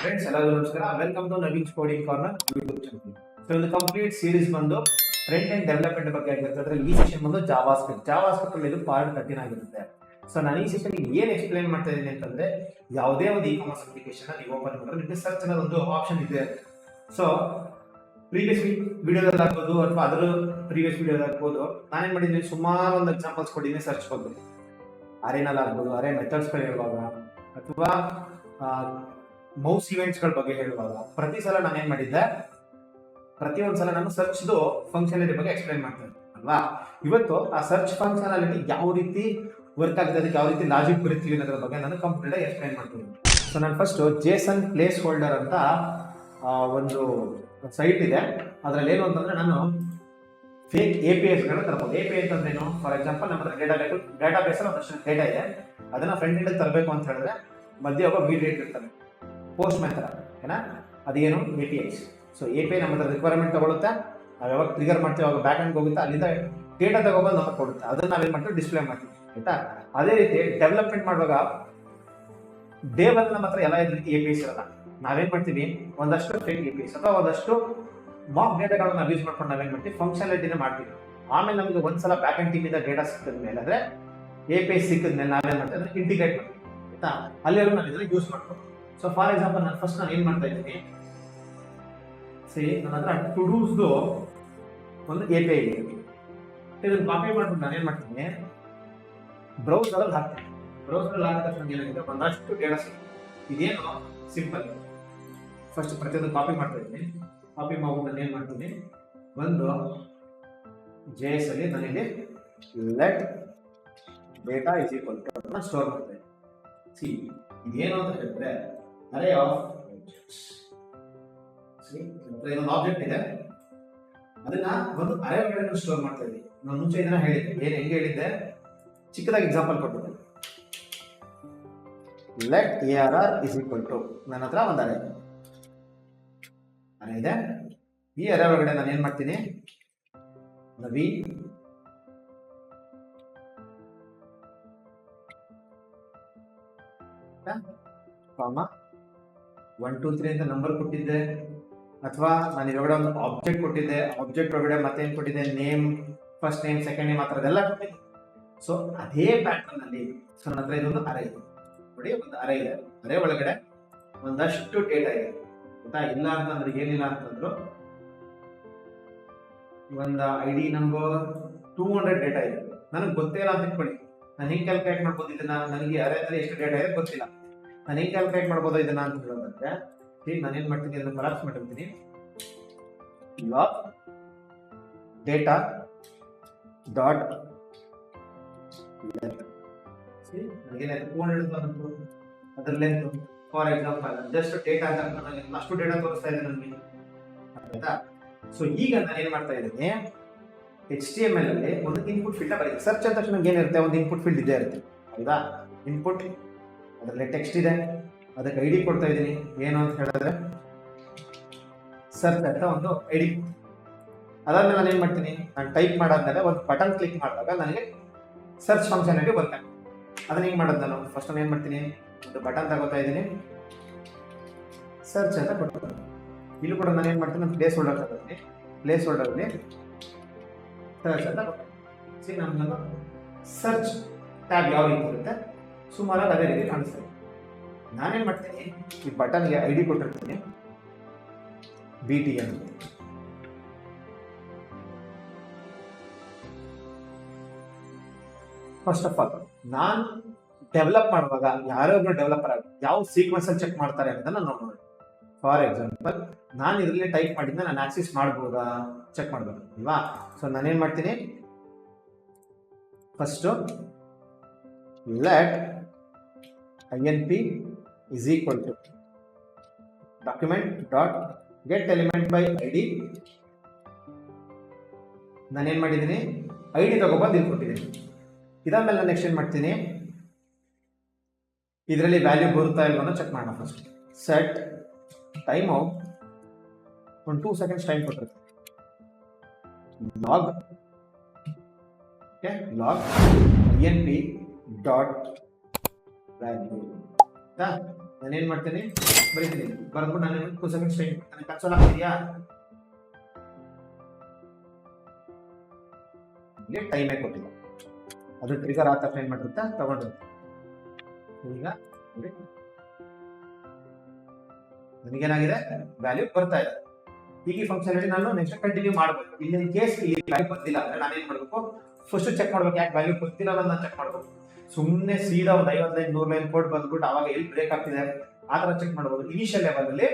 Friends ಎಲ್ಲರಿಗೂ ನಮಸ್ಕಾರ. Welcome to Naveen coding corner YouTube channel. So ಒಂದು ಕಂಪ್ಲೀಟ್ ಸೀರೀಸ್ ಬಂದು ಫ್ರಂಟ್ ಎಂಡ್ ಡೆವಲಪ್ಮೆಂಟ್ ಬಗ್ಗೆ ಆಗಿರುತ್ತೆ. ಅದರಲ್ಲಿ ಈ ಸೆಷನ್ ಬಂದು ಜಾವಾಸ್ಕ್ರಿಪ್ಟ್ ಅಲ್ಲಿ ಇದು ಪಾರ್ಟ್ 13 ಆಗಿರುತ್ತೆ. ಸೊ ನಾನು ಈ ಸೆಷನ್ ಏನು ಎಕ್ಸ್ಪ್ಲೈನ್ ಮಾಡ್ತಾ ಇದ್ದೀನಿ ಅಂತಂದ್ರೆ, ಯಾವುದೇ ಒಂದು ಇ ಕಾಮರ್ಸ್ ಅಪ್ಲಿಕೇಶನ್ ನೀವು ಓಪನ್ ಮಾಡಿದ್ರೆ ನಿಮಗೆ ಸರ್ಚ್ ಅನ್ನೋ ಒಂದು ಆಪ್ಷನ್ ಇದೆ. ಸೊ ಪ್ರೀವಿಯಸ್ ವಿಡಿಯೋದಲ್ಲಿ ಆಗ್ಬೋದು ಅಥವಾ ಅದರ ಪ್ರೀವಿಯಸ್ ವಿಡಿಯೋದಲ್ಲಿ ಆಗ್ಬೋದು, ನಾನೇನ್ ಮಾಡಿದ್ದೀನಿ, ಸುಮಾರು ಒಂದು ಎಕ್ಸಾಂಪಲ್ಸ್ ಕೊಟ್ಟಿದ್ದೀನಿ ಸರ್ಚ್ ಬಗ್ಗೆ. ಅರೇನಲ್ಲಿ ಆಗ್ಬೋದು, ಅರೇ ಮೆಥಡ್ಸ್ಗಳು ಹೇಳುವಾಗ ಅಥವಾ ಮೌಸ್ ಇವೆಂಟ್ಸ್ಗಳ ಬಗ್ಗೆ ಹೇಳುವಾಗ ಪ್ರತಿ ಸಲ ನಾನೇನ್ ಮಾಡಿದ್ದೆ, ಪ್ರತಿಯೊಂದ್ಸಲ ನಾನು ಸರ್ಚ್ದು ಫಂಕ್ಷನಾಲಿಟಿ ಬಗ್ಗೆ ಎಕ್ಸ್ಪ್ಲೈನ್ ಮಾಡ್ತೇನೆ ಅಲ್ವಾ. ಇವತ್ತು ಆ ಸರ್ಚ್ ಫಂಕ್ಷನಾಲಿಟಿ ಯಾವ ರೀತಿ ವರ್ಕ್ ಆಗುತ್ತೆ, ಅದಕ್ಕೆ ಯಾವ ರೀತಿ ಲಾಜಿಕ್ ಬರುತ್ತೀವಿ ಅನ್ನೋದ್ರ ಬಗ್ಗೆ ನಾನು ಕಂಪ್ಲೀಟ್ ಆಗಿ ಎಕ್ಸ್ಪ್ಲೈನ್ ಮಾಡ್ತೀನಿ. ಸೊ ನಾನು ಫಸ್ಟ್ ಜೇಸನ್ ಪ್ಲೇಸ್ ಹೋಲ್ಡರ್ ಅಂತ ಒಂದು ಸೈಟ್ ಇದೆ. ಅದರಲ್ಲಿ ಏನು ಅಂತಂದ್ರೆ, ನಾನು ಫೇಕ್ APIs ಗಳನ್ನ ತರಬಹುದು. API ಅಂತಂದ್ರೆ ಏನು? ಫಾರ್ ಎಕ್ಸಾಂಪಲ್, ನಮ್ಮ ಡೇಟಾಬೇಸ್ ಅಲ್ಲಿ ಒಂದಷ್ಟು ಡೇಟಾ ಇದೆ, ಅದನ್ನ ಫ್ರಂಟ್ ಎಂಡ್ ತರಬೇಕು ಅಂತ ಹೇಳಿದ್ರೆ ಮಧ್ಯೆ ಒಬ್ಬ ಮೀಡಿಯೇಟರ್ ಇರ್ತಾನೆ, ಪೋಸ್ಟ್ ಮೆಥಡ್ ಏನ, ಅದೇನು APIs. ಸೊ API ನಮ್ಮ ಹತ್ರ ರಿಕ್ವೈರ್ಮೆಂಟ್ ತಗೊಳುತ್ತೆ, ನಾವು ಯಾವಾಗ ಟ್ರಿಗರ್ ಮಾಡ್ತೀವಿ ಅವಾಗ ಬ್ಯಾಕ್ ಎಂಡ್ ಹೋಗುತ್ತೆ, ಅಲ್ಲಿಂದ ಡೇಟಾ ತಗೊಬಂದು ನಮಗೆ ಕೊಡುತ್ತೆ, ಅದನ್ನ ನಾವೇನ್ ಮಾಡ್ತೀವಿ, ಡಿಸ್ಪ್ಲೇ ಮಾಡ್ತೀವಿ, ಆಯ್ತಾ. ಅದೇ ರೀತಿ ಡೆವಲಪ್ಮೆಂಟ್ ಮಾಡುವಾಗ ಡೇ ಒನ್ ನಮ್ಮ ಹತ್ರ ಎಲ್ಲ ರೀತಿ APIs ಇರಲ್ಲ. ನಾವೇನ್ ಮಾಡ್ತೀವಿ, ಒಂದಷ್ಟು ಫೇಕ್ APIs ಅಥವಾ ಒಂದಷ್ಟು ಮಾಕ್ ಡೇಟಾಗಳನ್ನ ಯೂಸ್ ಮಾಡ್ಕೊಂಡು ನಾವೇನ್ ಮಾಡ್ತೀವಿ, ಫಂಕ್ಷನಾಲಿಟಿನ ಮಾಡ್ತೀವಿ. ಆಮೇಲೆ ನಮಗೆ ಒಂದ್ಸಲ ಬ್ಯಾಕ್ ಎಂಡ್ ಟೀಮ್ ಇಂದ ಡೇಟಾ ಸಿಕ್ಕಿದ ಮೇಲೆ, ಅಂದ್ರೆ APIs ಸಿಕ್ಕಿದ ಮೇಲೆ ನಾವೇನ್ ಮಾಡ್ತೀವಿ, ಅಂದ್ರೆ ಇಂಟಿಗ್ರೇಟ್ ಮಾಡ್ತೀವಿ, ಆಯ್ತಾ. ಅಲ್ಲಿವರೆಗೂ ನಾನು ಇದನ್ನ ಯೂಸ್ ಮಾಡ್ಕೊಂಡು. ಸೊ ಫಾರ್ ಎಕ್ಸಾಂಪಲ್, ನಾನು ಏನ್ ಮಾಡ್ತಾ ಇದ್ದೀನಿ, ನನ್ನ ಹತ್ರ ಟು ಡೂಸ್ದು ಒಂದು API ಇದೆ. ಇದನ್ನು ಕಾಪಿ ಮಾಡ್ಬಿಟ್ಟು ನಾನು ಏನ್ ಮಾಡ್ತೀನಿ, ಬ್ರೌಸರಲ್ಲಿ ಹಾಕ್ತೀನಿ. ಬ್ರೌಸರಲ್ಲಿ ಹಾಕಿದ ತಕ್ಷಣ ಏನಾಗಿದೆ, ಒಂದಷ್ಟು ಡೇಟಾ ಸಿಗುತ್ತೆ. ಇದೇನು ಸಿಂಪಲ್. ಫಸ್ಟ್ ಪ್ರತಿಯೊಂದು ಕಾಪಿ ಮಾಡ್ತಾ ಇದ್ದೀನಿ. ಕಾಪಿ ಮಾಡ್ಬಿಟ್ಟು ನಾನು ಏನ್ ಮಾಡ್ತೀನಿ, ಒಂದು JS ಅಲ್ಲಿ ನನಗೆ let data is equal to ಅದನ್ನ ಸ್ಟೋರ್ ಮಾಡ್ತಾ ಇದ್ದೀನಿ. ಇದೇನು ಅಂತ ಹೇಳಿದ್ರೆ, ಅರೇ ಆಫ್ ಇದೊಂದು ಆಬ್ಜೆಕ್ಟ್ ಇದೆ, ಅದನ್ನ ಒಂದು ಅರೇ ಒಳಗಡೆ ಸ್ಟೋರ್ ಮಾಡ್ತಾ ಇದ್ದೀನಿ. ನಾನು ಮುಂಚೆ ಇದನ್ನ ಹೇಳಿದ್ದೆ, ಹೆಂಗೆ ಹೇಳಿದ್ದೆ, ಚಿಕ್ಕದಾಗಿ ಎಕ್ಸಾಂಪಲ್ ಕೊಟ್ಟಿದ್ದೆ. Let ARR is equal to, ನನ್ನ ಹತ್ರ ಒಂದು ಅರೇ ಇದೆ. ಈ ಅರೇ ಒಳಗಡೆ ನಾನು ಏನ್ ಮಾಡ್ತೀನಿ, ವಿ ಕಾಮ 1 2 3 ಅಂತ ನಂಬರ್ ಕೊಟ್ಟಿದ್ದೆ, ಅಥವಾ ನಾನು ಇದರೊಳಗಡೆ ಒಂದು ಆಬ್ಜೆಕ್ಟ್ ಕೊಟ್ಟಿದ್ದೆ. ಆಬ್ಜೆಕ್ಟ್ ಒಳಗಡೆ ಮತ್ತೆ ಏನ್ ಕೊಟ್ಟಿದ್ದೆ, name, first name, second name, ಆ ಥರದ್ದೆಲ್ಲ ಕೊಟ್ಟಿದ್ದೆ. ಸೊ ಅದೇ ಪ್ಯಾಟರ್ನ್ ಅಲ್ಲಿ ನನ್ನ ಹತ್ರ ಇದೊಂದು ಅರೇ ಇದೆ ನೋಡಿ, ಒಂದು ಅರೇ ಇದೆ. ಅರೇ ಒಳಗಡೆ ಒಂದಷ್ಟು ಡೇಟಾ ಇದೆ, ಗೊತ್ತಾ. ಇಲ್ಲ ಅಂತಂದ್ರೆ ಏನಿಲ್ಲ ಅಂತಂದ್ರು, ಒಂದು ID ನಂಬರ್ 200 ಡೇಟಾ ಇದೆ. ನನಗೆ ಗೊತ್ತೇ ಇಲ್ಲ ಅಂತ ಇಟ್ಕೊಳ್ಳಿ, ನಾನು ಹೆಂಗ್ ಕ್ಯಾಲ್ಕುಲೇಟ್ ಮಾಡ್ಬೋದು ಇದನ್ನ, ನನಗೆ ಅರೇ ಅಂದ್ರೆ ಎಷ್ಟು ಡೇಟಾ ಇದೆ ಗೊತ್ತಿಲ್ಲ, ನಾನು ಹೆಂಗ್ ಕ್ಯಾಲ್ಕುಲೇಟ್ ಮಾಡ್ಬೋದು ಇದನ್ನ ಅಂತ ಹೇಳೋದಂದ್ರೆ, ನಾನು ಏನ್ ಮಾಡ್ತೀನಿ, ಇದನ್ನ ಕೊಲಾಪ್ಸ್ ಮಾಡಿರ್ತೀನಿ. ಲಾಗ್ ಡೇಟಾ ಡಾಟ್ ನನಗೇನಾಯ್ತು, 200 ಬಂತು, ಅದ್ರ length. For example just data ಅಂತ ನನಗೆ ಅಷ್ಟು ಡೇಟಾ ತೋರಿಸ್ತಾ ಇದೆ ನನಗೆ, ಆಯ್ತಾ. ಸೊ ಈಗ ನಾನು ಏನ್ ಮಾಡ್ತಾ ಇದ್ದೀನಿ, HTML ಅಲ್ಲಿ ಒಂದು ಇನ್ಪುಟ್ ಫೀಲ್ಡ್ ಬರೀ ಸರ್ಚ್ ಅಂತ ತಕ್ಷಣ ಏನಿರುತ್ತೆ, ಒಂದು ಇನ್ಪುಟ್ ಫೀಲ್ಡ್ ಇದ್ದೇ ಇರುತ್ತೆ, ಹೌದಾ. ಇನ್ಪುಟ್, ಅದರಲ್ಲಿ ಟೆಕ್ಸ್ಟ್ ಇದೆ, ಅದಕ್ಕೆ ID ಕೊಡ್ತಾ ಇದ್ದೀನಿ. ಏನು ಅಂತ ಹೇಳಿದ್ರೆ ಸರ್ಚ್ ಅಂತ ಒಂದು ID. ಅದಾದ್ಮೇಲೆ ನಾನು ಏನ್ ಮಾಡ್ತೀನಿ, ನಾನು ಟೈಪ್ ಮಾಡಾದ್ಮೇಲೆ ಒಂದು ಬಟನ್ ಕ್ಲಿಕ್ ಮಾಡಿದಾಗ ನನಗೆ ಸರ್ಚ್ ಫಂಕ್ಷನಾಲಿಟಿ ಬರುತ್ತೆ. ಅದನ್ನ ಹೆಂಗ್ ಮಾಡೋದು, ನಾನು ಫಸ್ಟ್ ನಾನು ಏನ್ ಮಾಡ್ತೀನಿ, ಒಂದು ಬಟನ್ ತಗೋತಾ ಇದ್ದೀನಿ, ಸರ್ಚ್ ಅಂತ ಕೊಡ್ತೀನಿ. ಇಲ್ಲಿ ಕೂಡ ನಾನು ಏನ್ ಮಾಡ್ತೀನಿ, ಪ್ಲೇಸ್ ಹೋಲ್ಡರ್ ತಗೋತೀನಿ. ಪ್ಲೇಸ್ ಹೋಲ್ಡರ್ಲಿ ಸರ್ಚ್ ಅಂತ ಕೊಡ್ತೀನಿ. ನಮ್ಗೆ ಸರ್ಚ್ ಟ್ಯಾಬ್ ಯಾವ ರೀತಿ ಇರುತ್ತೆ, ಸುಮಾರಾಗಿ ಅದೇ ರೀತಿ ಕಾಣಿಸ್ತದೆ. ನಾನೇನ್ ಮಾಡ್ತೀನಿ, ಈ ಬಟನ್ಗೆ ID ಕೊಟ್ಟಿರ್ತೀನಿ, BTN. ಫಸ್ಟ್ ಆಫ್ ಆಲ್, ನಾನು ಡೆವಲಪ್ ಮಾಡುವಾಗ ಯಾರೋ ಒಬ್ರು ಡೆವಲಪರ್ ಆಗಿ ಯಾವ ಸೀಕ್ವೆನ್ಸ್ ಅಲ್ಲಿ ಚೆಕ್ ಮಾಡ್ತಾರೆ ಅನ್ನೋದನ್ನ ನೋಡೋಣ. ಫಾರ್ ಎಕ್ಸಾಂಪಲ್, ನಾನು ಇದರಲ್ಲಿ ಟೈಪ್ ಮಾಡಿದ್ನ ನಾನು ಆಕ್ಸೆಸ್ ಮಾಡ್ಬೋದಾ ಚೆಕ್ ಮಾಡ್ಬೋದು ಅಲ್ವಾ. ಸೊ ನಾನೇನ್ ಮಾಡ್ತೀನಿ, first let INP is equal to document dot get element by ID. ನಾನೇನ್ ಮಾಡಿದ್ದೀನಿ, ID ತಗೊಬಂದು ಇಲ್ಲಿ ಕೊಟ್ಟಿದ್ದೀನಿ. ಇದಾದ್ಮೇಲೆ ನಾನು ನೆಕ್ಸ್ಟ್ ಏನ್ ಮಾಡ್ತೀನಿ, ಇದರಲ್ಲಿ ವ್ಯಾಲ್ಯೂ ಬರುತ್ತಾ ಇಲ್ವೋ ಚೆಕ್ ಮಾಡೋಣ. ಫಸ್ಟ್ ಸೆಟ್ ಟೈಮ್ ಔಟ್, ಒಂದು 2 seconds ಟೈಮ್ ಕೊಟ್ಟಿರ್ತೀನಿ. Log INP dot value. ನಾನೇನ್ ಮಾಡ್ತೇನೆ ಬರೀತೀನಿ, ಬರೆದ್ಬಿಟ್ಟು ನಾನು 2 ಸೆಕೆಂಡ್ ಸ್ಟ್ರೈನ್ ನನಗೆ ಕನ್ಸೋಲ್ ಆಗ್ತಿದೆಯಾ, ಇಲ್ಲಿ ಟೈಮೇ ಕೊಟ್ಟಿಲ್ಲ, ಅದು ಟ್ರಿಗರ್ ಆದ ತಕ್ಷಣ ಏನ್ ಮಾಡಿರುತ್ತೆ ತಗೊಂಡು ಈಗ ನನಗೇನಾಗಿದೆ ವ್ಯಾಲ್ಯೂ ಬರ್ತಾ ಇದೆ. ಈಗ ಈ ಫಂಕ್ಷನ್ ಅಲ್ಲಿ ನಾನು ನೆಕ್ಸ್ಟ್ ಕಂಟಿನ್ಯೂ ಮಾಡಬೇಕು. ಇಲ್ಲಿ ಕೇಸ್ ಇಲ್ಲಿ ವ್ಯಾಲ್ಯೂ ಬರ್ತಿಲ್ಲ ಅಂದ್ರೆ ನಾನು ಏನ್ ಮಾಡಬೇಕು, ಫಸ್ಟ್ ಚೆಕ್ ಮಾಡ್ಬೇಕು ಯಾಕೆ ವ್ಯಾಲ್ಯೂ ಬರ್ತಿಲ್ಲ ಅನ್ನೋದನ್ನ ಚೆಕ್ ಮಾಡ್ಬೇಕು. ಸುಮ್ಮನೆ ಸೀದಾ ಒಂದು 50 ಲೈನ್ 100 ಲೈನ್ ಕೋಡ್ ಬಂದ್ಬಿಟ್ಟು ಅವಾಗ ಎಲ್ಲಿ ಬ್ರೇಕ್ ಆಗ್ತಿದೆ ಆ ತರ ಚೆಕ್ ಮಾಡಬಹುದು. ಇನಿಷಿಯಲ್ ಲೆವೆಲ್ ಅಲ್ಲಿ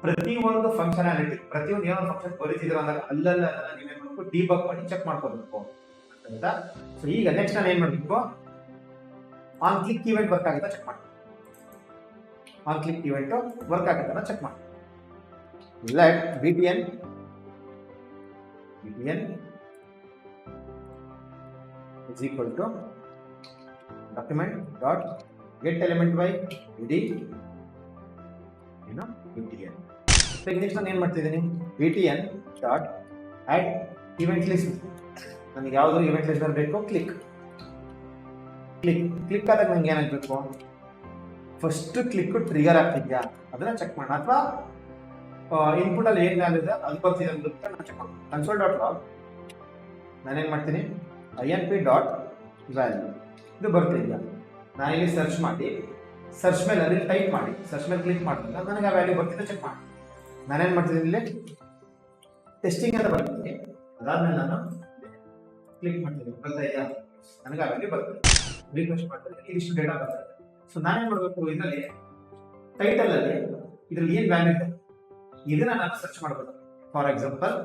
ಪ್ರತಿಯೊಂದು ಫಂಕ್ಷನಾಲಿಟಿ ಪ್ರತಿಯೊಂದು ಏನೋ ಫಂಕ್ಷನ್ ಬರೀತಿದ್ರು ಅಂದಾಗ ಅಲ್ಲೆಲ್ಲ ನೀವೇನ್ ಮಾಡಬೇಕು ಡಿಬಗ್ ಮಾಡಿ ಚೆಕ್ ಮಾಡ್ಕೋಬೇಕು ಅಂತ. ಸೊ ಈಗ ನೆಕ್ಸ್ಟ್ ನಾನು ಏನ್ ಮಾಡಬೇಕು, ಆನ್ ಕ್ಲಿಕ್ ಇವೆಂಟ್ ವರ್ಕ್ ಆಗುತ್ತಾ ಚೆಕ್ ಮಾಡಿ, ಆನ್ ಕ್ಲಿಕ್ ಇವೆಂಟ್ ವರ್ಕ್ ಆಗುತ್ತಾ ಚೆಕ್ ಮಾಡಿ. let btn is equal to document dot get element by id btn. So next ನಾನು ಏನು ಮಾಡ್ತಿದ್ದೀನಿ, btn dot add event list. ನನಗೆ ಯಾವುದು event list ಬರಬೇಕು, ಕ್ಲಿಕ್ ಆದಾಗ ನಂಗೆ ಏನಾಗಬೇಕು, ಫಸ್ಟ್ ಕ್ಲಿಕ್ ಟ್ರಿಗರ್ ಆಗ್ತಿದ್ಯಾ ಅದನ್ನ ಚೆಕ್ ಮಾಡೋಣ, ಅಥವಾ ಇನ್ಪುಟ್ ಅಲ್ಲಿ ಏನ್ ವ್ಯಾಲ್ಯೂ ಇದೆ ಅದು ಬರ್ತಿದೆ ಅಂತ ನಾನು ಚೆಕ್ ಮಾಡ್ತೀನಿ. ಕನ್ಸೋಲ್ ಡಾಟ್ ಲಾಗ್ ನಾನೇನ್ ಮಾಡ್ತೀನಿ, inp ಡಾಟ್ ವ್ಯಾಲ್ಯೂ ಇದು ಬರ್ತಿದ್ಯಾ, ನಾನು ಇಲ್ಲಿ ಸರ್ಚ್ ಮಾಡಿ ಸರ್ಚ್ ಮೇಲೆ ಅಲ್ಲಿ ಟೈಪ್ ಮಾಡಿ ಸರ್ಚ್ ಮೇಲೆ ಕ್ಲಿಕ್ ಮಾಡಿದ್ರೆ ನನಗೆ ಆ ವ್ಯಾಲ್ಯೂ ಬರ್ತಿದೆ ಚೆಕ್ ಮಾಡಿ. ನಾನೇನ್ ಮಾಡ್ತಿದ್ದೀನಿ ಇಲ್ಲಿ ಟೆಸ್ಟಿಂಗ್ ಅಂತ ಬರ್ತೀನಿ, ಅದಾದ್ಮೇಲೆ ನಾನು ಕ್ಲಿಕ್ ಮಾಡ್ತೀನಿ ಬರ್ತಾ ಇದೆಯಾ, ನನಗೆ ಆ ವ್ಯಾಲ್ಯೂ ಬರ್ತದೆ, ರಿಕ್ವೆಸ್ಟ್ ಮಾಡ್ತೀನಿ ಇದಿಷ್ಟು ಡೇಟಾ ಬರ್ತದೆ. ಸೊ ನಾನೇನ್ ಮಾಡಬೇಕು, ಇದರಲ್ಲಿ ಟೈಟಲ್ ಅಲ್ಲಿ ಇದ್ರಲ್ಲಿ ಏನ್ ವ್ಯಾಲ್ಯೂ ಇದೆ ಇದನ್ನ ನಾನು ಸರ್ಚ್ ಮಾಡಬಹುದು. ಫಾರ್ ಎಕ್ಸಾಂಪಲ್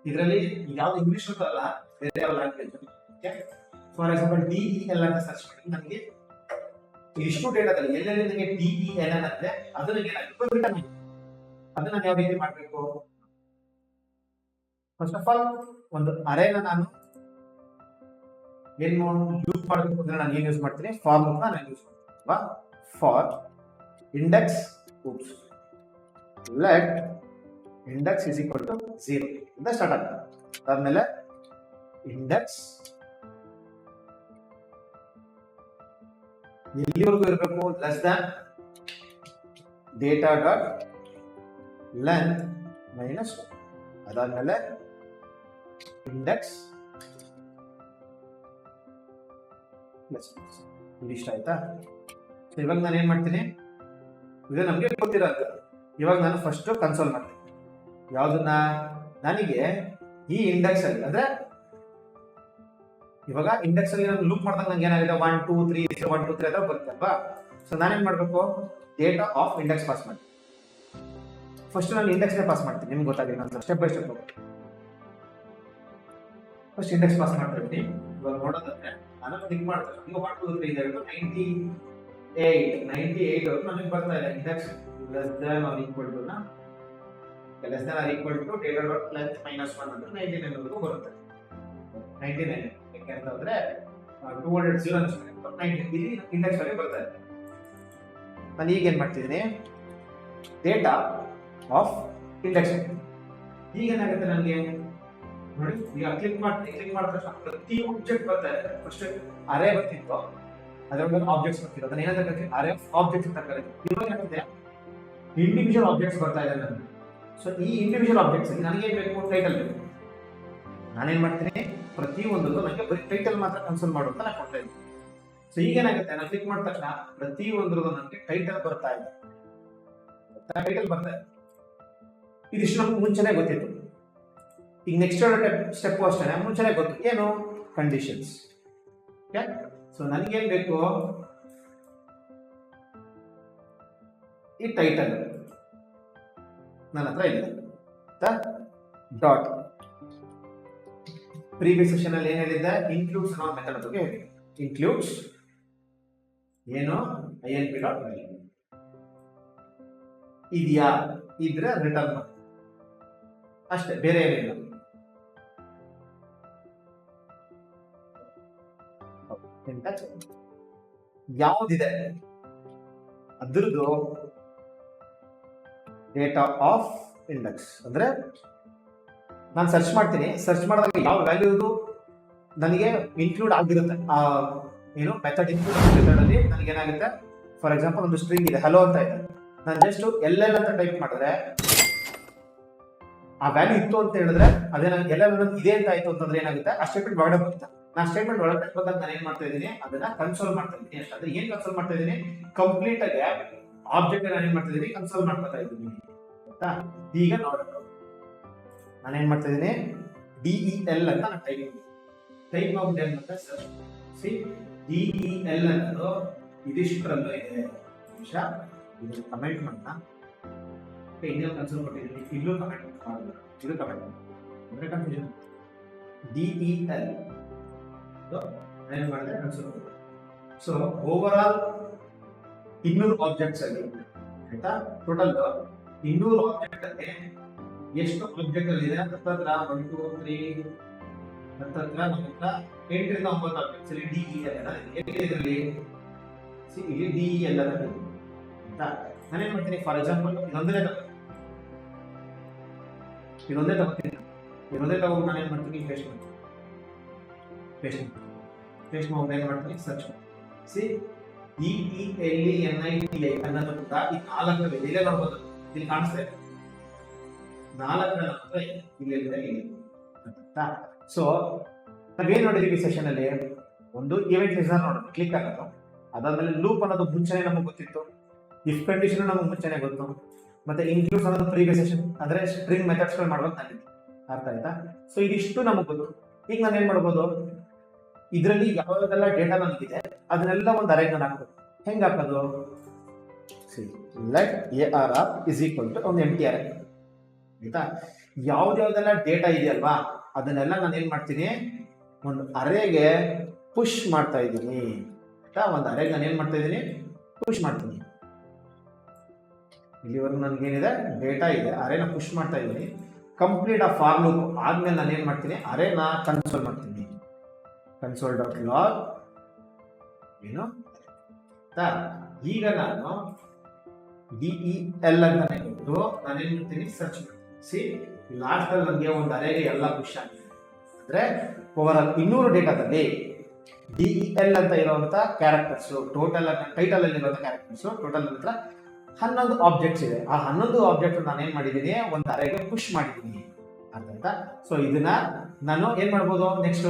ಇದರಲ್ಲಿ ಯಾವ್ದು ಇಂಗ್ಲಿಷ್ ಅಲ್ಲ ಬೇರೆ ಯಾವ ಲ್ಯಾಂಗ್ವೇಜ್, ಫಾರ್ ಎಕ್ಸಾಂಪಲ್ DEL ಅಂತ ಸರ್ಚ್ ಮಾಡಿ ನನಗೆ ಇಷ್ಟು ಡೇಟಾದಲ್ಲಿ ಎಲ್ಲೆಲ್ಲಿ ನನಗೆ DEL ಅನ್ನತ್ತೆ ಅದು ನನಗೆ ರಿಟರ್ನ್ ಅದನ್ನ ನಾನು ಯಾವ ರೀತಿ ಮಾಡಬೇಕು. ಫಸ್ಟ್ ಆಫ್ ಆಲ್ ಒಂದು ಅರೇನ ನಾನು ಏನು ಯೂಸ್ ಮಾಡಬೇಕು ಅಂದ್ರೆ ನಾನು ಏನು ಯೂಸ್ ಮಾಡ್ತೀನಿ, ಫಾರ್ ಲೂಪ್ ನಾನು ಯೂಸ್ ಮಾಡ್ತೀನಿ. For index let index is equal to 0 ಇಂದ ಸ್ಟಾರ್ಟ್ ಆಗ್ತದೆ. ಅದಾದ್ಮೇಲೆ ಇಂಡೆಕ್ಸ್ ಎಲ್ಲಿವರೆಗೂ ಇರಬೇಕು, less than data dot length minus. ಅದಾದ್ಮೇಲೆ ಇಂಡೆಕ್ಸ್ ಇಷ್ಟ ಆಯ್ತಾ. ಇವಾಗ ನಾನು ಏನ್ ಮಾಡ್ತೀನಿ, ಇದು ನಮ್ಗೆ ಗೊತ್ತಿರೋದು. ಇವಾಗ ನಾನು ಫಸ್ಟ್ ಕನ್ಸೋಲ್ ಮಾಡ್ತೀನಿ ಯಾವ್ದನ್ನ, ನನಗೆ ಈ ಇಂಡೆಕ್ಸ್ ಅಲ್ಲಿ ಅಂದ್ರೆ ಇವಾಗ ಇಂಡೆಕ್ಸ್ ಅಲ್ಲಿ ನಾನು ಲೂಪ್ ಮಾಡಿದಾಗ ನಂಗೆ ಏನಾಗಿದೆ 1 2 3 1 2 3 ಅಂತ ಬರುತ್ತೆ ಅಲ್ವಾ. ಸೊ ನಾನೇನ್ ಮಾಡ್ಬೇಕು, ಡೇಟಾ ಆಫ್ ಇಂಡೆಕ್ಸ್ ಪಾಸ್ ಮಾಡಿ. ಫಸ್ಟ್ ನಾನು ಇಂಡೆಕ್ಸ್ ನೇ ಪಾಸ್ ಮಾಡ್ತೀನಿ, ನಿಮ್ಗೆ ಗೊತ್ತಾಗಿದೆ ನಾನು step by step first index pass ಮಾಡ್ತಾ ಇದ್ದೀನಿ. ಇವಾಗ ನೋಡೋದಾದ್ರೆ ನಾನು ಕ್ಲಿಕ್ ಮಾಡ್ತಾರೆ ಈಗ 1 2 3 ಇದೆ 98 ನನಗೆ ಬರ್ತಾ ಇದೆ index less than or equal to less than or equal to data dot length minus 1 ಅಂದ್ರೆ 99 ವರೆಗೂ ಬರುತ್ತೆ. 99 ಯಾಕೆ ಅಂತಂದ್ರೆ 200 90 ಇಲ್ಲಿ ಇಂಡೆಕ್ಸ್ ಅಲ್ಲಿ ಬರ್ತಾ ಇದೆ. ನಾನು ಈಗ ಏನ್ ಮಾಡ್ತಿದ್ದೀನಿ, ಡೇಟಾ ಆಫ್ ಇಂಡೆಕ್ಸ್. ಈಗ ಏನಾಗುತ್ತೆ ನನಗೆ ನೋಡಿ, ಈಗ ಕ್ಲಿಕ್ ಮಾಡಿದ ತಕ್ಷಣ ಪ್ರತಿ ಆಬ್ಜೆಕ್ಟ್ ಬರ್ತಾ ಇದೆ. ಫಸ್ಟ್ ಅರೇ ಬರ್ತಿತ್ತು, ಅದರೊಳಗೆ ಆಬ್ಜೆಕ್ಟ್ಸ್ ಬರ್ತಿತ್ತು, ಅದನ್ನ ಏನಂತ ಕರಿತೀವಿ, ಅರೇ ಆಫ್ ಆಬ್ಜೆಕ್ಟ್ಸ್ ಅಂತ ಕರಿತೀವಿ. ಇವಾಗ ಏನಾಗುತ್ತೆ, ಇಂಡಿವಿಜುವಲ್ ಆಬ್ಜೆಕ್ಟ್ಸ್ ಬರ್ತಾ ಇದೆ ನನಗೆ. ಸೊ ಈ ಇಂಡಿವಿಜುವಲ್ ಆಬ್ಜೆಕ್ಟ್ಸ್ ನನಗೆ ಏನ್ ಬೇಕು, ಟೈಟಲ್ ಬೇಕು. ನಾನೇನ್ ಮಾಡ್ತೀನಿ, ಪ್ರತಿಯೊಂದು ನನಗೆ ಬರೀ ಟೈಟಲ್ ಮಾತ್ರ ಕನ್ಸೋಲ್ ಮಾಡು ಅಂತ ನಾನು ಕೊಡ್ತಾ ಇದ್ದೀನಿ. ಸೊ ಈಗ ಏನಾಗುತ್ತೆ, ನಾನು ಕ್ಲಿಕ್ ಮಾಡಿದ ತಕ್ಷಣ ಪ್ರತಿಯೊಂದ್ರದ್ದು ನನಗೆ ಟೈಟಲ್ ಬರ್ತಾ ಇದೆ. ಇದಿಷ್ಟು ನಮ್ಗೆ ಮುಂಚೆನೆ ಗೊತ್ತಿತ್ತು. ಈಗ ನೆಕ್ಸ್ಟ್ ಸ್ಟೆಪ್ ಅಷ್ಟೇ ಮುಂಚೆನೆ ಗೊತ್ತು, ಏನು ಕಂಡೀಷನ್ಸ್. ಸೊ ನನಗೇನ್ ಬೇಕು, ಈ ಟೈಟಲ್ ನನ್ನ ಹತ್ರ ಇದೆ ಡಾಟ್. ಪ್ರೀವಿಯಸ್ ಸೆಷನ್ ಅಲ್ಲಿ ಏನ್ ಹೇಳಿದ್ದೆ, ಇನ್ಕ್ಲೂಡ್ಸ್ ಅನ್ನೋ ಮೆಥಡ್ ಬಗ್ಗೆ ಹೇಳಿ. ಇನ್ಕ್ಲೂಡ್ಸ್ ಏನು inp ಡಾಟ್ ವ್ಯಾಲ್ಯೂ ಇದೆಯಾ, ಇದ್ರೆ ರಿಟರ್ನ್ ಅಷ್ಟೇ, ಬೇರೆ ಏನಿಲ್ಲ. ಯಾವುದಿದೆ ಅದ್ರದ್ದು ಡೇಟಾ ಆಫ್ ಇಂಡೆಕ್ಸ್ ಅಂದ್ರೆ ನಾನು ಸರ್ಚ್ ಮಾಡ್ತೀನಿ, ಸರ್ಚ್ ಮಾಡಿದಾಗ ಯಾವ ವ್ಯಾಲ್ಯೂ ನನಗೆ ಇನ್ಕ್ಲೂಡ್ ಆಗಿರುತ್ತೆ, ಏನು ಮೆಥಡ್ ಇನ್ಕ್ಲೂಡ್ ಮೆಥಡ್ ಅಲ್ಲಿ ನನಗೆ ಏನಾಗುತ್ತೆ ಫಾರ್ ಎಕ್ಸಾಂಪಲ್ ಒಂದು ಸ್ಟ್ರಿಂಗ್ ಇದೆ ಹಲೋ ಅಂತ ಇದೆ, ನಾನು ಜಸ್ಟ್ LL ಅಂತ ಟೈಪ್ ಮಾಡಿದ್ರೆ ಆ ವ್ಯಾಲ್ಯೂ ಇತ್ತು ಅಂತ ಹೇಳಿದ್ರೆ ಅದೇ ನನಗೆ LL ಇದೆ ಅಂತ ಆಯ್ತು ಅಂತಂದ್ರೆ ಏನಾಗುತ್ತೆ, ಆ ಸ್ಟೇಟ್ಮೆಂಟ್ ಒಳಗಡೆ ಬರುತ್ತೆ. ನಾನು ಸ್ಟೇಟ್ಮೆಂಟ್ ಒಳಗಡೆ ಬಂದಾಗ ನಾನು ಏನ್ ಮಾಡ್ತಾ ಇದ್ದೀನಿ, ಅದನ್ನ ಕನ್ಸೋಲ್ ಮಾಡ್ತಾ ಇದ್ದೀನಿ ಅಷ್ಟೇ. ಅಂದ್ರೆ ಏನ್ ಕನ್ಸೋಲ್ ಮಾಡ್ತಾ ಇದ್ದೀನಿ, ಕಂಪ್ಲೀಟ್ ಆಗಿ ಆಬ್ಜೆಕ್ಟ್ ನಾನು ಏನ್ ಮಾಡ್ತಾ ಇದ್ದೀನಿ, ಕನ್ಸೋಲ್ ಮಾಡ್ತಾ ಇದ್ದೀನಿ ಆಯ್ತಾ. ಈಗ ನೋಡೋಣ, ನಾನು ಏನ್ ಮಾಡ್ತಾ ಇದ್ದೀನಿ, DEL ಅಂತ ನಾನು ಟೈಪ್ ಮಾಡ್ಬಿಟ್ಟು ಏನ್ ಮಾಡ್ತಾ ಸರ್ಚ್ ಸಿ DEL ಅನ್ನೋದು ಇದಿಷ್ಟರಲ್ಲೂ ಇದೆ. ನಿಮಿಷ ಇದು ಕಮೆಂಟ್ ಮಾಡೋಣ. ಇನ್ನೇನು ಕನ್ಸೋಲ್ ಕೊಟ್ಟಿದ್ದೀನಿ, ಇಲ್ಲೂ ಕಮೆಂಟ್ ಮಾಡೋದು, ಇದು ಕಮೆಂಟ್ ಅಂದ್ರೆ ಕನ್ಫ್ಯೂಷನ್. DEL ಏನ್ ಮಾಡಿದ್ರೆ console. So over all 200 objects ಅಲ್ಲಿ ಆಯ್ತಾ, ಟೋಟಲ್ 200 ಆಬ್ಜೆಕ್ಟ್ ಅಲ್ಲಿ ಎಷ್ಟು ಆಬ್ಜೆಕ್ಟ್ ಅಲ್ಲಿ ಇದೆ ಹತ್ರ 1 2 3 ಹತ್ರ ನಮ್ಮ ಹತ್ರ 8 ರಿಂದ 9 ಆಬ್ಜೆಕ್ಟ್ಸ್ ಇಲ್ಲಿ DEL ಇದರಲ್ಲಿ ಇಲ್ಲಿ DEL ಅಂತ ಆಯ್ತಾ. ನಾನೇನ್ ಮಾಡ್ತೀನಿ, ಫಾರ್ ಎಕ್ಸಾಂಪಲ್ ಇದೊಂದೇ ತಗೊಂಡು ನಾನು ಏನ್ ಮಾಡ್ತೀನಿ, ಪೇಸ್ಟ್ ಮಾಡಿ ಏನ್ ಮಾಡ್ತೀನಿ, ಸರ್ಚ್ ಸಿ DELENITI ಅನ್ನೋದು ಕೂಡ ಈ 4 ಇಲ್ಲೇ ನೋಡ್ಬೋದು, ಇಲ್ಲಿ ಕಾಣಿಸ್ತಾ ಇದೆ 4 ಇಲ್ಲಿ. ಸೊ ನಾವೇನ್ ನೋಡಿದೀವಿ ಸೆಷನ್ ಅಲ್ಲಿ, ಒಂದು ಇವೆಂಟ್ ಲಿಸ್ಟರ್ ನೋಡೋದು, ಕ್ಲಿಕ್ ಆಗೋದು. ಅದಾದ್ಮೇಲೆ ಲೂಪ್ ಅನ್ನೋದು ಮುಂಚೆನೆ ನಮಗೆ ಗೊತ್ತಿತ್ತು, ಇಫ್ ಕಂಡೀಷನ್ ನಮಗೆ ಮುಂಚೆನೆ ಗೊತ್ತು, ಮತ್ತೆ ಇನ್ಕ್ಲೂಡ್ಸ್ ಅನ್ನೋದು ಪ್ರೀವಿಯಸ್ ಸೆಷನ್ ಅಂದ್ರೆ ಸ್ಟ್ರಿಂಗ್ ಮೆಥಡ್ಸ್ ಗಳು ಮಾಡ್ಬೇಕು ನನಗೆ ಅರ್ಥ ಆಯ್ತಾ. ಸೊ ಇದಿಷ್ಟು ನಮಗೆ ಗೊತ್ತು. ಈಗ ನಾನು ಏನ್ ಮಾಡ್ಬೋದು, ಇದರಲ್ಲಿ ಯಾವ್ದೆಲ್ಲ ಡೇಟಾ ನನಗಿದೆ ಅದನ್ನೆಲ್ಲ ಒಂದು ಅರೇಂಜ್ ಹಾಕ್ಬೇಕು. ಹೆಂಗ್ ಹಾಕೋದು, let ARR is equal to ಒಂದು ಎಂಟಿ ಅರೇ ಆಯ್ತಾ. ಯಾವ್ದೆಲ್ಲ ಡೇಟಾ ಇದೆಯಲ್ವಾ ಅದನ್ನೆಲ್ಲ ನಾನು ಏನ್ ಮಾಡ್ತೀನಿ, ಒಂದು ಅರೇಗೆ ಪುಷ್ ಮಾಡ್ತಾ ಇದ್ದೀನಿ ಆಯ್ತಾ. ಒಂದು ಅರೇಗೆ ನಾನು ಏನ್ ಮಾಡ್ತಾ ಇದ್ದೀನಿ, ಪುಷ್ ಮಾಡ್ತೀನಿ. ಇಲ್ಲಿವರೆಗೂ ನನಗೇನಿದೆ, ಡೇಟಾ ಇದೆ, ಅರೇನ ಪುಷ್ ಮಾಡ್ತಾ ಇದ್ದೀನಿ. ಕಂಪ್ಲೀಟ್ ಆ ಫಾರ್ ಲೂಪ್ ಆದ್ಮೇಲೆ ನಾನು ಏನ್ ಮಾಡ್ತೀನಿ, ಅರೇನ ಕನ್ಸೋಲ್ ಮಾಡ್ತೀನಿ. ಕನ್ಸೋಲ್ ಡಾಟ್ ಲಾಗ್ ಏನು ಈಗ ನಾನು DEL ಅಂತ ಕೊಟ್ಟು ನಾನು ಏನ್ ಮಾಡ್ತೀನಿ, ಸರ್ಚ್ ಮಾಡ್ತೀನಿ. ಸಿ ಲಾಸ್ಟ್ ಅಲ್ಲಿ ನನಗೆ ಒಂದು ಅರೇಗೆ ಎಲ್ಲ ಪುಷ್ ಆಗಿದೆ. ಅಂದ್ರೆ ಓವರ್ ಆಲ್ 200 ಡೇಟಾದಲ್ಲಿ DEL ಅಂತ ಇರುವಂತ ಕ್ಯಾರೆಕ್ಟರ್ಸ್ ಟೋಟಲ್ ಟೈಟಲ್ ಅಲ್ಲಿ ಇರುವಂತ ಕ್ಯಾರೆಕ್ಟರ್ಸ್ ಟೋಟಲ್ ಹತ್ರ 11 ಆಬ್ಜೆಕ್ಟ್ಸ್ ಇದೆ. ಆ 11 ಆಬ್ಜೆಕ್ಟ್ ನಾನು ಏನ್ ಮಾಡಿದ್ದೀನಿ, ಒಂದು ಅರೇಗೆ ಪುಷ್ ಮಾಡಿದ್ದೀನಿ ಅರ್ಥ ಆಯ್ತಾ. ಸೊ ಇದನ್ನ ನಾನು ಏನ್ ಮಾಡ್ಬೋದು, ನೆಕ್ಸ್ಟ್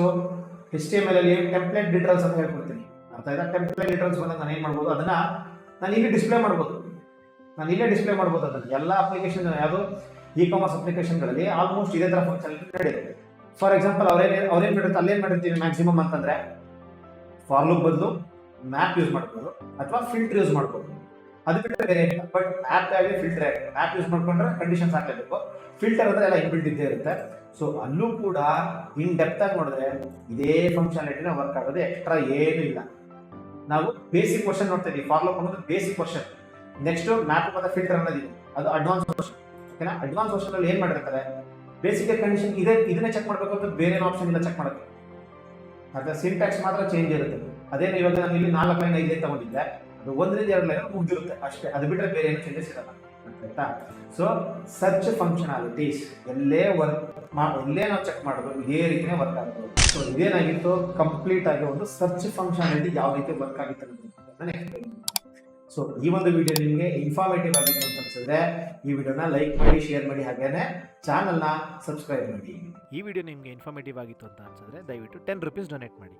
HTML ಅಲ್ಲಿ ಟೆಂಪ್ಲೇಟ್ ಡೀಟೇಲ್ಸ್ ಅಂತ ಹೇಳ್ಕೊಡ್ತೀನಿ ಅರ್ಥ ಆಯ್ತಾ. ಟೆಂಪ್ಲೇಟ್ ಡೀಟೇಲ್ಸ್ ಬಂದಾಗ ನಾನು ಏನ್ ಮಾಡ್ಬೋದು, ಅದನ್ನ ನಾನು ಇಲ್ಲಿ ಡಿಸ್ಪ್ಲೇ ಮಾಡ್ಬೋದು. ಅದನ್ನ ಎಲ್ಲ ಅಪ್ಲಿಕೇಶನ್, ಯಾವುದು ಇ-ಕಾಮರ್ಸ್ ಅಪ್ಲಿಕೇಶನ್ಗಳಲ್ಲಿ ಆಲ್ಮೋಸ್ಟ್ ಇದೇ ತರ ಫಂಕ್ಷನ್ ನಡೆಯುತ್ತೆ. ಫಾರ್ ಎಕ್ಸಾಂಪಲ್ ಅವ್ರೇನ್ ಮಾಡಿರ್ತಾರೆ, ಅಲ್ಲೇನ್ ಮಾಡಿರ್ತೀವಿ ಮ್ಯಾಕ್ಸಿಮಮ್ ಅಂತಂದ್ರೆ ಫಾರ್ ಲೂಪ್ ಬದಲು ಮ್ಯಾಪ್ ಯೂಸ್ ಮಾಡ್ಬೋದು ಅಥವಾ ಫಿಲ್ಟರ್ ಯೂಸ್ ಮಾಡ್ಬೋದು. ಅದು ಬಿಟ್ಟರೆ ಬೇರೆ ಏನಿಲ್ಲ. ಬಟ್ ಮ್ಯಾಪ್ ಆಗಿ ಫಿಲ್ಟರ್ ಆಗಿ ಮ್ಯಾಪ್ ಯೂಸ್ ಮಾಡ್ಕೊಂಡ್ರೆ ಕಂಡೀಷನ್ಸ್ ಹಾಕಲೇಬೇಕು. ಫಿಲ್ಟರ್ ಅಂದ್ರೆ ಎಲ್ಲ ಇನ್ಬಿಲ್ಟ್ ಇದ್ದೇ ಇರುತ್ತೆ. ಸೊ ಅಲ್ಲೂ ಕೂಡ ಇನ್ ಡೆಪ್ತ್ ಆಗಿ ನೋಡಿದ್ರೆ ಇದೇ ಫಂಕ್ಷನಾಲಿಟಿನ ವರ್ಕ್ ಆಗೋದು, ಎಕ್ಸ್ಟ್ರಾ ಏನು ಇಲ್ಲ. ನಾವು ಬೇಸಿಕ್ ವರ್ಷನ್ ನೋಡ್ತಾ ಇದೀವಿ, ಫಾರ್ ಲೂಪ್ ಅನ್ನೋದು ಬೇಸಿಕ್ ವರ್ಷನ್. ನೆಕ್ಸ್ಟ್ ಮ್ಯಾಪ್ ಮತ್ತೆ ಫಿಲ್ಟರ್ ಅನ್ನೋದಿದೆ, ಅದು ಅಡ್ವಾನ್ಸ್ ವರ್ಷನ್. ಓಕೆನಾ, ಅಡ್ವಾನ್ಸ್ ವರ್ಷನ್ ಅಲ್ಲಿ ಏನ್ ಮಾಡಿರ್ತಾರೆ, ಬೇಸಿಕ್ ಕಂಡೀಷನ್ ಇದನ್ನೇ ಚೆಕ್ ಮಾಡಬೇಕು ಅಂತ ಬೇರೆ ಆಪ್ಷನ್ ಇಲ್ಲ ಚೆಕ್ ಮಾಡೋದು. ಅದ್ರ ಸಿಂಟ್ಯಾಕ್ಸ್ ಮಾತ್ರ ಚೇಂಜ್ ಇರುತ್ತೆ. ಅದೇನು ಇವಾಗ ನಾನು ಇಲ್ಲಿ 4 ಲೈನ್ 5 ಲೈನ್ ತಗೊಂಡಿದ್ದೆ, ಅದು 1 ರಿಂದ 2 ಲೈನ್ ಮುಗ್ದಿರುತ್ತೆ ಅಷ್ಟೇ. ಅದು ಬಿಟ್ಟರೆ ಬೇರೆ ಏನು ಚೇಂಜಸ್ ಇರಲ್ಲ ಆಯ್ತಾ. ಸೊ ಸರ್ಚ್ ಫಂಕ್ಷನಾಲಿಟೀಸ್ ಎಲ್ಲೇ ನಾವು ಚೆಕ್ ಮಾಡೋದು ಇದೇ ರೀತಿನೇ ವರ್ಕ್ ಆಗೋದು. ಸೊ ಇದೇನಾಗಿತ್ತು, ಕಂಪ್ಲೀಟ್ ಆಗಿ ಒಂದು ಸರ್ಚ್ ಫಂಕ್ಷನಾಲಿಟಿ ಯಾವ ರೀತಿ ವರ್ಕ್ ಆಗಿತ್ತು ಅನ್ನೋದನ್ನ ಎಕ್ಸ್ಪ್ಲೈನ್. ಸೊ ಈ ಒಂದು ವಿಡಿಯೋ ನಿಮಗೆ ಇನ್ಫಾರ್ಮೇಟಿವ್ ಆಗಿತ್ತು ಅಂತ ಅನ್ಸಿದ್ರೆ ಈ ವಿಡಿಯೋನ ಲೈಕ್ ಮಾಡಿ, ಶೇರ್ ಮಾಡಿ, ಹಾಗೇನೆ ಚಾನಲ್ನ ಸಬ್ಸ್ಕ್ರೈಬ್ ಮಾಡಿ. ಈ ವಿಡಿಯೋ ನಿಮಗೆ ಇನ್ಫಾರ್ಮೇಟಿವ್ ಆಗಿತ್ತು ಅಂತ ಅನ್ಸಿದ್ರೆ ದಯವಿಟ್ಟು ₹10 ಡೊನೇಟ್ ಮಾಡಿ.